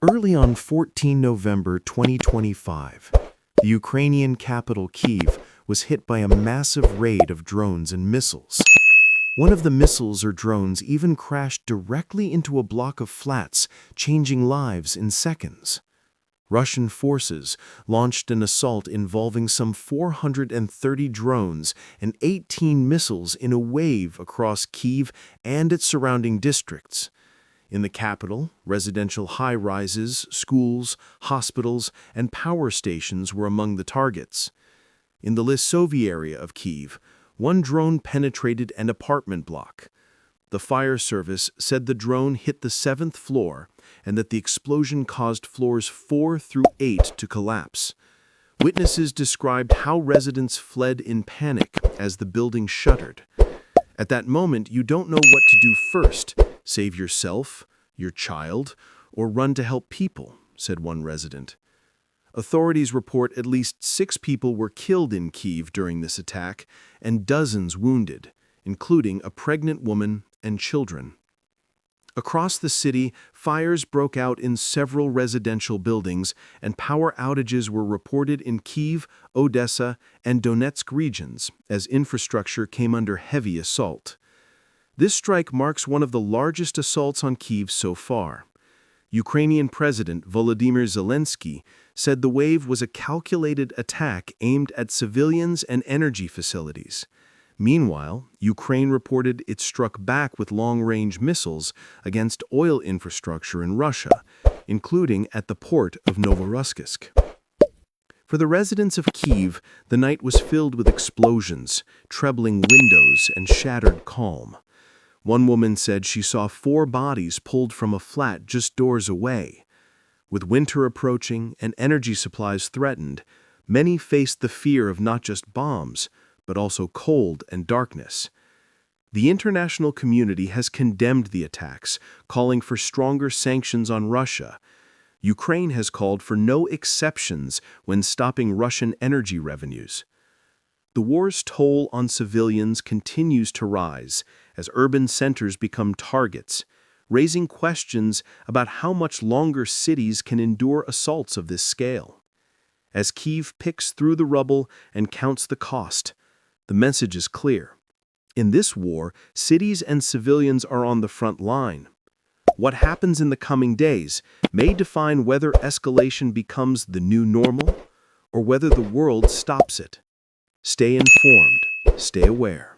Early on 14 November 2025, the Ukrainian capital Kyiv was hit by a massive raid of drones and missiles. One of the missiles or drones even crashed directly into a block of flats, changing lives in seconds. Russian forces launched an assault involving some 430 drones and 18 missiles in a wave across Kyiv and its surrounding districts. In the capital, residential high-rises, schools, hospitals, and power stations were among the targets. In the Lisovy area of Kyiv, one drone penetrated an apartment block. The fire service said the drone hit the 7th floor and that the explosion caused floors 4 through 8 to collapse. Witnesses described how residents fled in panic as the building shuddered. At that moment, you don't know what to do first. Save yourself, your child, or run to help people, said one resident. Authorities report at least 6 people were killed in Kyiv during this attack and dozens wounded, including a pregnant woman and children. Across the city, fires broke out in several residential buildings, and power outages were reported in Kyiv, Odessa, and Donetsk regions as infrastructure came under heavy assault. This strike marks one of the largest assaults on Kyiv so far. Ukrainian President Volodymyr Zelensky said the wave was a calculated attack aimed at civilians and energy facilities. Meanwhile, Ukraine reported it struck back with long-range missiles against oil infrastructure in Russia, including at the port of Novorossiysk. For the residents of Kyiv, the night was filled with explosions, trebling windows, and shattered calm. One woman said she saw 4 bodies pulled from a flat just doors away. With winter approaching and energy supplies threatened, many faced the fear of not just bombs, but also cold and darkness. The international community has condemned the attacks, calling for stronger sanctions on Russia. Ukraine has called for no exceptions when stopping Russian energy revenues. The war's toll on civilians continues to rise as urban centers become targets, raising questions about how much longer cities can endure assaults of this scale. As Kyiv picks through the rubble and counts the cost, the message is clear. In this war, cities and civilians are on the front line. What happens in the coming days may define whether escalation becomes the new normal or whether the world stops it. Stay informed, stay aware.